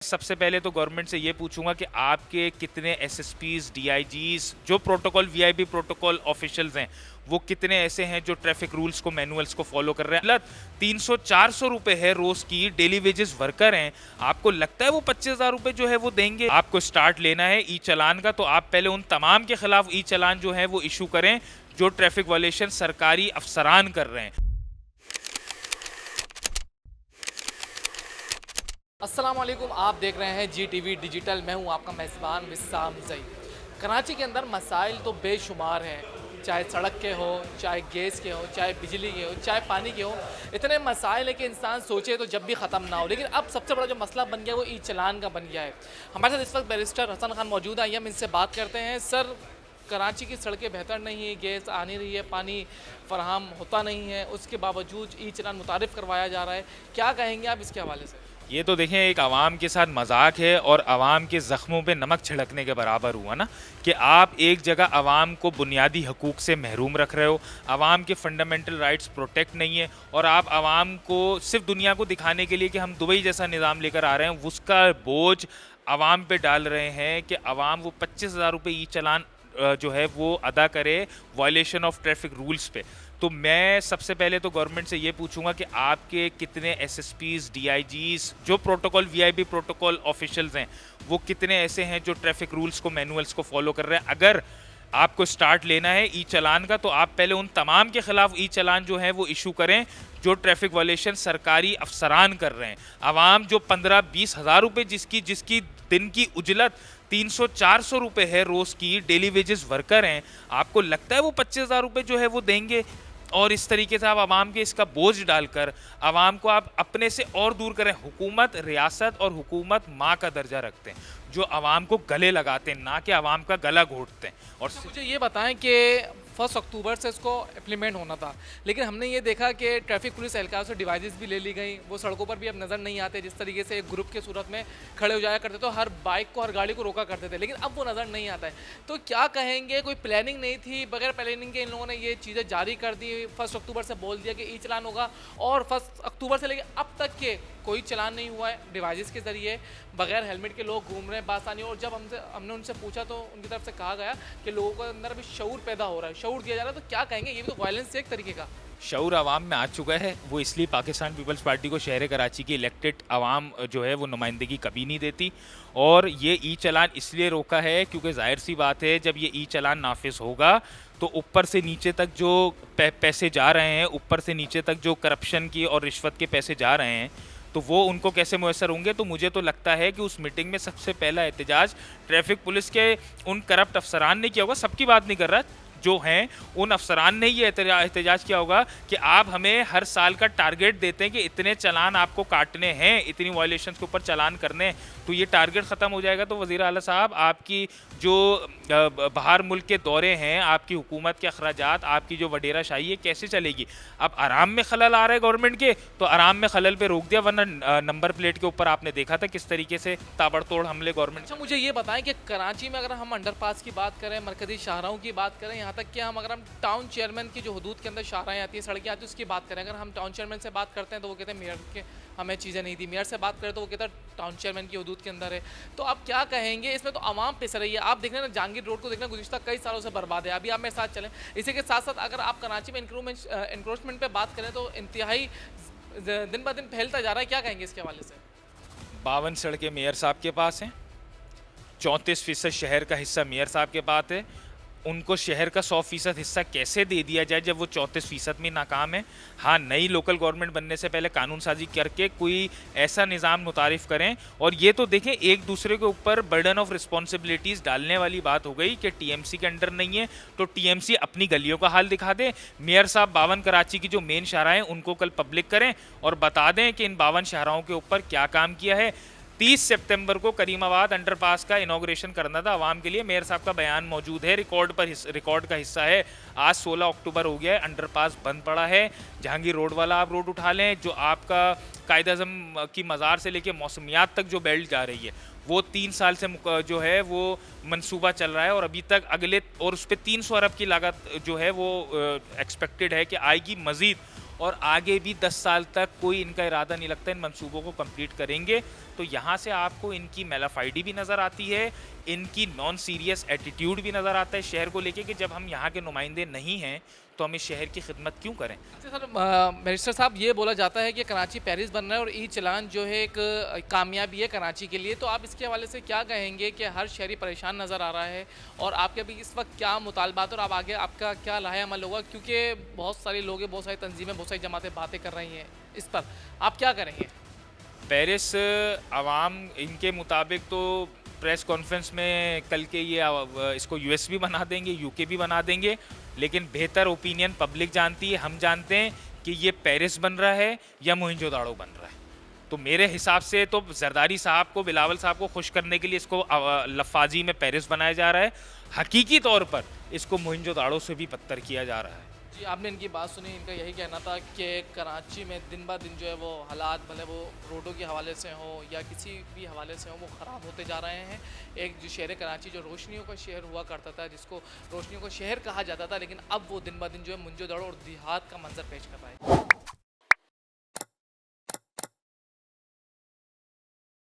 सबसे पहले तो गवर्नमेंट से ये पूछूंगा कि आपके कितने एसएसपीज, डीआईजीज, जो प्रोटोकॉल वीआईपी प्रोटोकॉल ऑफिशियल्स हैं, वो कितने ऐसे हैं जो ट्रैफिक रूल्स को, मैनुअल्स को फॉलो कर रहे हैं। 300-400 रुपए है रोज की, डेली वेजेस वर्कर हैं। आपको लगता है वो 25,000 रुपए जो है वो देंगे? आपको स्टार्ट लेना है ई चलान का, तो आप पहले उन तमाम के खिलाफ ई चलान जो है वो इशू करें जो ट्रैफिक वायलेशन सरकारी अफसरान कर रहे हैं। अस्सलाम वालेकुम, आप देख रहे हैं GTV डिजिटल। मैं हूं आपका मेज़बान विस्साम ज़ई। कराची के अंदर मसाइल तो बेशुमार हैं, चाहे सड़क के हो, चाहे गैस के हो, चाहे बिजली के हो, चाहे पानी के हो। इतने मसाइल है कि इंसान सोचे तो जब भी ख़त्म ना हो। लेकिन अब सबसे बड़ा जो मसला बन गया वो ई चलान का बन गया है। हमारे साथ इस वक्त बैरिस्टर हसन खान मौजूद है, हम इनसे बात करते हैं। सर, कराची की सड़कें बेहतर नहीं है, गैस आ नहीं रही है, पानी फराहम होता नहीं है, उसके बावजूद ई चलान मुतारिफ़ करवाया जा रहा है। क्या कहेंगे आप इसके हवाले से? ये तो देखें, एक आवाम के साथ मजाक है और आवाम के ज़ख्मों पे नमक छिड़कने के बराबर हुआ ना, कि आप एक जगह आवाम को बुनियादी हकूक़ से महरूम रख रहे हो, आवाम के फंडामेंटल राइट्स प्रोटेक्ट नहीं है, और आप आवाम को सिर्फ दुनिया को दिखाने के लिए कि हम दुबई जैसा निज़ाम लेकर आ रहे हैं, उसका बोझ आवाम पे डाल रहे हैं कि आवाम वो 25,000 रुपये ई चलान जो है वो अदा करे वायलेशन ऑफ ट्रैफिक रूल्स पे। तो मैं सबसे पहले तो गवर्नमेंट से ये पूछूंगा कि आपके कितने एसएसपीज, डीआईजीज, जो प्रोटोकॉल वीआईपी प्रोटोकॉल ऑफिशियल्स हैं, वो कितने ऐसे हैं जो ट्रैफिक रूल्स को, मैनुअल्स को फॉलो कर रहे हैं। अगर आपको स्टार्ट लेना है ई चलान का, तो आप पहले उन तमाम के खिलाफ ई चलान जो है वो इशू करें जो ट्रैफिक वायलेशन सरकारी अफसरान कर रहे हैं। आवाम जो 15-20 हज़ार रुपये जिसकी जिसकी दिन की उजलत 300-400 रुपये है रोज़ की, डेली वेजेस वर्कर हैं, आपको लगता है वो 25,000 रुपये जो है वो देंगे? और इस तरीके से आप आवाम के इसका बोझ डालकर आवाम को आप अपने से और दूर करें। हुकूमत, रियासत और हुकूमत माँ का दर्जा रखते हैं, जो आवाम को गले लगाते हैं, ना कि आवाम का गला घोटते हैं। और मुझे ये बताएं कि 1 अक्टूबर से इसको इम्प्लीमेंट होना था, लेकिन हमने ये देखा कि ट्रैफिक पुलिस एहलकार से डिवाइसेस भी ले ली गई, वो सड़कों पर भी अब नज़र नहीं आते। जिस तरीके से एक ग्रुप के सूरत में खड़े हो जाया करते तो हर बाइक को, हर गाड़ी को रोका करते थे, लेकिन अब वो नज़र नहीं आता है। तो क्या कहेंगे, कोई प्लानिंग नहीं थी, बगैर प्लानिंग के इन लोगों ने ये चीज़ें जारी कर दी? 1 अक्टूबर से बोल दिया कि ई चलान होगा, और 1 अक्टूबर से लेकर अब तक के कोई चलान नहीं हुआ है। डिवाइसेस के ज़रिए बगैर हेलमेट के लोग घूम रहे हैं, बासानी। और जब हमने उनसे पूछा तो उनकी तरफ से कहा गया कि लोगों के अंदर अभी शऊर पैदा हो रहा है, शऊर दिया जा रहा है। तो क्या कहेंगे, ये भी तो वायलेंस है एक तरीके का। शऊर आवाम में आ चुका है, वो इसलिए पाकिस्तान पीपल्स पार्टी को शहर कराची की इलेक्टेड आवाम जो है वो नुमाइंदगी कभी नहीं देती। और ये ई चलान इसलिए रोका है क्योंकि जाहिर सी बात है, जब ये ई चलान नाफिज होगा तो ऊपर से नीचे तक जो पैसे जा रहे हैं, ऊपर से नीचे तक जो करप्शन की और रिश्वत के पैसे जा रहे हैं, तो वो उनको कैसे मुयसर होंगे? तो मुझे तो लगता है कि उस मीटिंग में सबसे पहला एहतजाज ट्रैफिक पुलिस के उन करप्ट अफसरान ने किया होगा। सबकी बात नहीं कर रहा, जो हैं उन अफसरान ने ये एहतजाज किया होगा कि आप हमें हर साल का टारगेट देते हैं कि इतने चलान आपको काटने हैं, इतनी वायलेशंस के ऊपर चलान करने हैं, तो ये टारगेट ख़त्म हो जाएगा। तो वज़ीर आला साहब, आपकी जो बाहर मुल्क के दौरे हैं, आपकी हुकूमत के अखराजात, आपकी जो वडेरा शाही है, कैसे चलेगी? अब आराम में खलल आ रहा है गवर्नमेंट के, तो आराम में खलल पे रोक दिया, वरना नंबर प्लेट के ऊपर आपने देखा था किस तरीके से ताबड़तोड़ हमले गवर्नमेंट। अच्छा, मुझे ये बताएं कि कराची में अगर हम अंडरपास की बात करें, मरकजी शाहराहों की बात करें, यहाँ तक कि अगर हम टाउन चेयरमैन की जो हदूद के अंदर शाहराएँ आती हैं, सड़कें आती हैं, उसकी बात करें, अगर हम टाउन चेयरमैन से बात करते हैं तो वो कहते हैं मेयर के हमें चीज़ें नहीं दी, मेयर से बात करें तो वो कहता है टाउन चेयरमैन की हदूद के अंदर है। तो आप क्या कहेंगे इसमें? तो आवाम पिस रही है। आप देख रहे हैं ना, जहांगीर रोड को देखना गुज़िश्ता कई सालों से बर्बाद है। अभी आप मेरे साथ चलें। इसी के साथ साथ अगर आप कराची में इंक्रोचमेंट पे बात करें तो इंतहाई दिन ब दिन फैलता जा रहा है। क्या कहेंगे इसके हवाले से? 52 सड़कें मेयर साहब के पास हैं, 34% शहर का हिस्सा मेयर साहब के पास है। उनको शहर का 100% हिस्सा कैसे दे दिया जाए जब वो 34% में नाकाम है? हाँ, नई लोकल गवर्नमेंट बनने से पहले कानून साजी करके कोई ऐसा निज़ाम मुतारिफ़ करें। और ये तो देखें, एक दूसरे के ऊपर बर्डन ऑफ रिस्पॉन्सिबिलिटीज़ डालने वाली बात हो गई कि टीएमसी के अंडर नहीं है तो टीएमसी अपनी गलियों का हाल दिखा दे। मेयर साहब 52 कराची की जो मेन शाहराएँ हैं उनको कल पब्लिक करें और बता दें कि इन 52 शाहराओं के ऊपर क्या काम किया है। 30 सितंबर को करीमाबाद अंडरपास का इनॉग्रेशन करना था आवाम के लिए। मेयर साहब का बयान मौजूद है, रिकॉर्ड का हिस्सा है। आज 16 अक्टूबर हो गया है, अंडरपास बंद पड़ा है। जहांगीर रोड वाला आप रोड उठा लें, जो आपका कायद-ए-आज़म की मज़ार से लेके मौसमियात तक जो बेल्ट जा रही है, वो 3 साल से जो है वो मंसूबा चल रहा है और अभी तक अगले, और उस पर 300 अरब की लागत जो है वो एक्सपेक्टेड है कि आएगी मज़ीद। और आगे भी 10 साल तक कोई इनका इरादा नहीं लगता इन मंसूबों को कंप्लीट करेंगे। तो यहाँ से आपको इनकी मेलाफाइडी भी नज़र आती है, इनकी नॉन सीरियस एटीट्यूड भी नज़र आता है शहर को लेके कि जब हम यहाँ के नुमाइंदे नहीं हैं तो हम इस शहर की खिदमत क्यों करें। अच्छा सर, बैरिस्टर साहब, ये बोला जाता है कि कराची पेरिस बन रहा है और ई चलान जो है एक कामयाबी है कराची के लिए, तो आप इसके हवाले से क्या कहेंगे कि हर शहरी परेशान नज़र आ रहा है और आपके अभी इस वक्त क्या मुतालबात और आप आगे आपका क्या लाहे अमल होगा, क्योंकि बहुत सारे लोग हैं, बहुत सारी तंजीमें, बहुत सारी जमातें बातें कर रही हैं इस पर, आप क्या करेंगे? पेरिस अवाम इनके मुताबिक तो प्रेस कॉन्फ्रेंस में कल के ये इसको यूएस भी बना देंगे, यूके भी बना देंगे, लेकिन बेहतर ओपिनियन पब्लिक जानती है, हम जानते हैं कि ये पेरिस बन रहा है या मोहनजोदाड़ो बन रहा है। तो मेरे हिसाब से तो जरदारी साहब को, बिलावल साहब को खुश करने के लिए इसको लफाजी में पेरिस बनाया जा रहा है, हकीकी तौर पर इसको मोहनजोदाड़ो से भी बदतर किया जा रहा है। जी, आपने इनकी बात सुनी, इनका यही कहना था कि कराची में दिन ब दिन जो है वो हालात, भले वो रोडों के हवाले से हो या किसी भी हवाले से हो, वो ख़राब होते जा रहे हैं। एक जो शहर कराची जो रोशनियों का शहर हुआ करता था, जिसको रोशनियों का शहर कहा जाता था, लेकिन अब वो दिन ब दिन जो है मुंजो दड़ो और देहात का मंजर पेश कर रहा है।